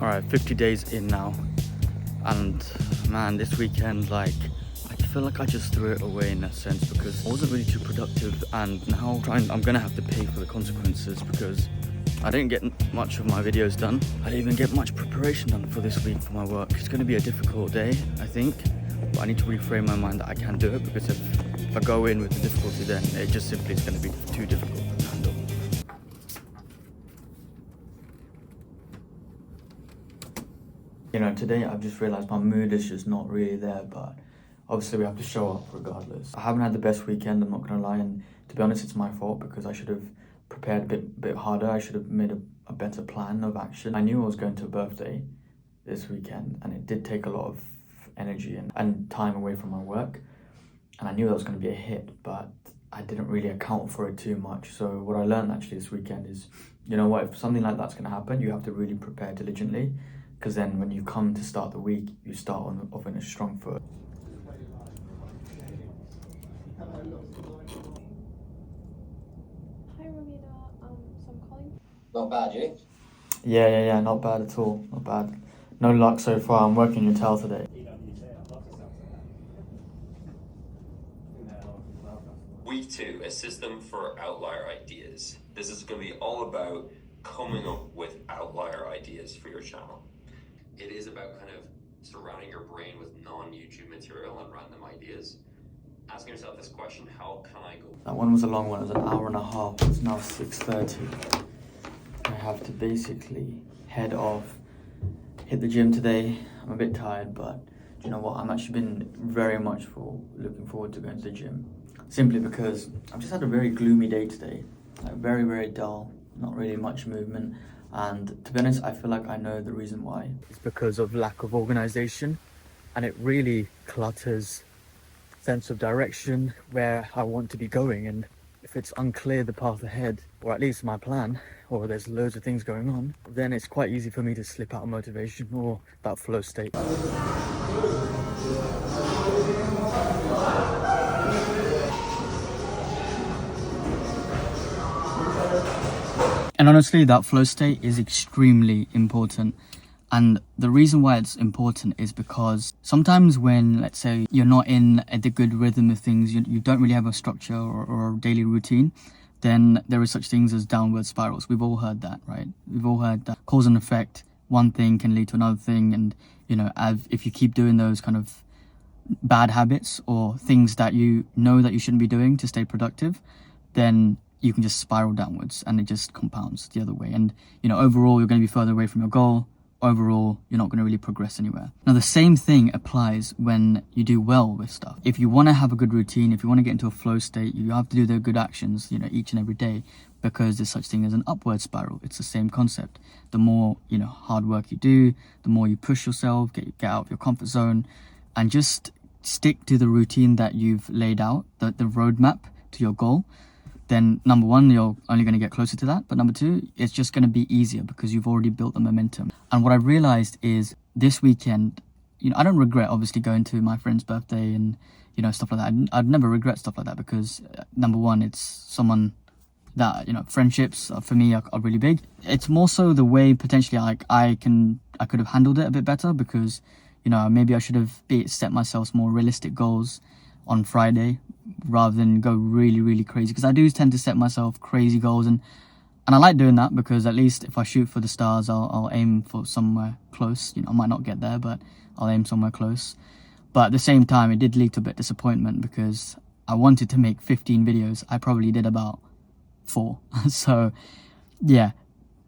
All right, 50 days in now, and man, this weekend, like, I feel like I just threw it away in a sense because I wasn't really too productive, and now I'm gonna have to pay for the consequences because I didn't get much of my videos done. I didn't even get much preparation done for this week for my work. It's gonna be a difficult day, I think, but I need to reframe my mind that I can do it, because if I go in with the difficulty, then it just simply is gonna be too difficult to handle. You know, today I've just realised my mood is just not really there, but obviously we have to show up regardless. I haven't had the best weekend, I'm not gonna lie, and to be honest, it's my fault because I should have prepared a bit harder. I should have made a better plan of action. I knew I was going to a birthday this weekend, and it did take a lot of energy and time away from my work, and I knew that was going to be a hit, but I didn't really account for it too much. So what I learned actually this weekend is, you know what, if something like that's going to happen, you have to really prepare diligently, because then when you come to start the week, you start off in a strong foot. Hi Romita, so I'm calling. Not bad, you? Yeah, not bad at all, not bad. No luck so far, I'm working your tail today. Week 2, a system for outlier ideas. This is going to be all about coming up with outlier ideas for your channel. It is about kind of surrounding your brain with non-YouTube material and random ideas. Asking yourself this question, how can I go? That one was a long one, it was an hour and a half, it's now 6:30. I have to basically head off, hit the gym today. I'm a bit tired, but you know what, I'm actually been very much looking forward to going to the gym. Simply because I've just had a very gloomy day today, like very dull, not really much movement. And to be honest, I feel like I know the reason why. It's because of lack of organization, and it really clutters sense of direction, where I want to be going. And if it's unclear the path ahead, or at least my plan, or there's loads of things going on, then it's quite easy for me to slip out of motivation or that flow state. And honestly, that flow state is extremely important. And the reason why it's important is because sometimes when, let's say, you're not in the good rhythm of things, you don't really have a structure or a daily routine, then there is such things as downward spirals. We've all heard that, right? We've all heard that cause and effect, one thing can lead to another thing. And, you know, if you keep doing those kind of bad habits or things that you know that you shouldn't be doing to stay productive, then you can just spiral downwards and it just compounds the other way. And, you know, overall, you're going to be further away from your goal. Overall, you're not going to really progress anywhere. Now, the same thing applies when you do well with stuff. If you want to have a good routine, if you want to get into a flow state, you have to do the good actions, you know, each and every day, because there's such thing as an upward spiral. It's the same concept. The more, you know, hard work you do, the more you push yourself, get out of your comfort zone, and just stick to the routine that you've laid out, the roadmap to your goal, then number one, you're only going to get closer to that. But number two, it's just going to be easier because you've already built the momentum. And what I realized is this weekend, you know, I don't regret obviously going to my friend's birthday and, you know, stuff like that. I'd never regret stuff like that because number one, it's someone that, you know, friendships for me are really big. It's more so the way potentially I could have handled it a bit better, because, you know, maybe I should have set myself more realistic goals on Friday rather than go really crazy, because I do tend to set myself crazy goals, and I like doing that because at least if I shoot for the stars, I'll aim for somewhere close. You know, I might not get there, but I'll aim somewhere close. But at the same time, it did lead to a bit of disappointment because I wanted to make 15 videos. I probably did about 4. So yeah,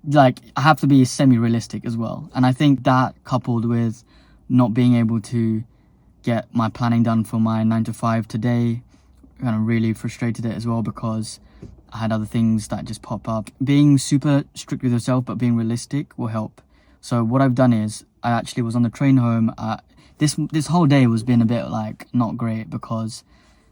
like, I have to be semi-realistic as well. And I think that, coupled with not being able to get my planning done for my 9 to 5 today, kind of really frustrated it as well, because I had other things that just pop up. Being super strict with yourself but being realistic will help. So what I've done is I actually was on the train home. This whole day was been a bit like not great because,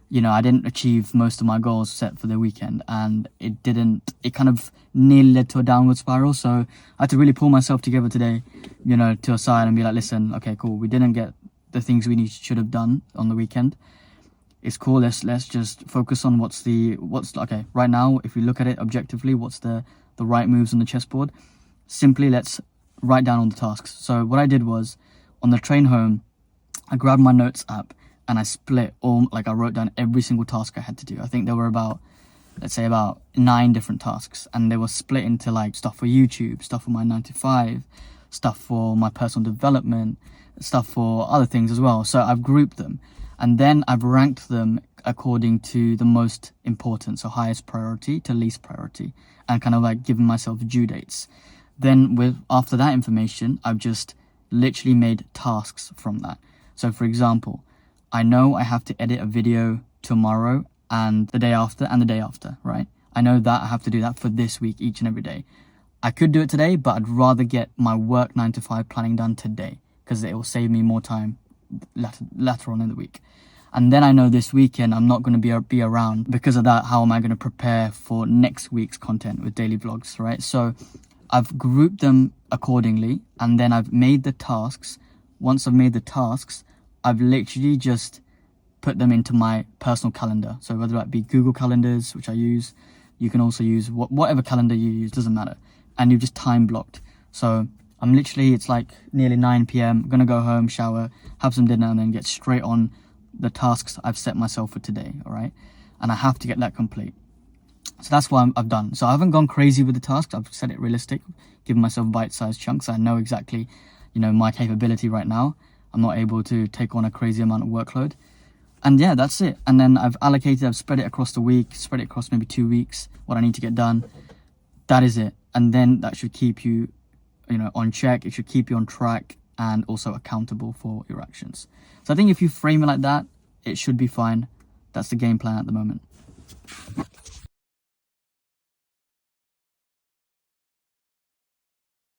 you know, I didn't achieve most of my goals set for the weekend, and it kind of nearly led to a downward spiral. So I had to really pull myself together today, you know, to a side and be like, listen, okay, cool, we didn't get the things we should have done on the weekend. It's cool, let's just focus on what's okay right now. If we look at it objectively, what's the right moves on the chessboard? Simply let's write down all the tasks. So what I did was, on the train home, I grabbed my notes app and I split all, like I wrote down every single task I had to do. I think there were about, let's say about 9 different tasks, and they were split into like stuff for YouTube, stuff for my 9 to 5, stuff for my personal development, stuff for other things as well. So I've grouped them, and then I've ranked them according to the most important, so highest priority to least priority, and kind of like given myself due dates. Then after that information, I've just literally made tasks from that. So for example, I know I have to edit a video tomorrow and the day after and the day after, right? I know that I have to do that for this week, each and every day. I could do it today, but I'd rather get my work 9 to 5 planning done today, because it will save me more time later on in the week. And then I know this weekend I'm not going to be around. Because of that, how am I going to prepare for next week's content with daily vlogs, right? So I've grouped them accordingly, and then I've made the tasks. Once I've made the tasks, I've literally just put them into my personal calendar. So whether that be Google Calendars, which I use, you can also use whatever calendar you use, doesn't matter. And you've just time blocked. So I'm literally, it's like nearly 9 p.m. I'm going to go home, shower, have some dinner, and then get straight on the tasks I've set myself for today, all right? And I have to get that complete. So that's what I've done. So I haven't gone crazy with the tasks. I've set it realistic, given myself bite-sized chunks. I know exactly, my capability right now. I'm not able to take on a crazy amount of workload. And yeah, that's it. And then I've spread it across the week, spread it across maybe 2 weeks, what I need to get done. That is it. And then that should keep you, on check. It should keep you on track and also accountable for your actions. So I think if you frame it like that, it should be fine. That's the game plan at the moment.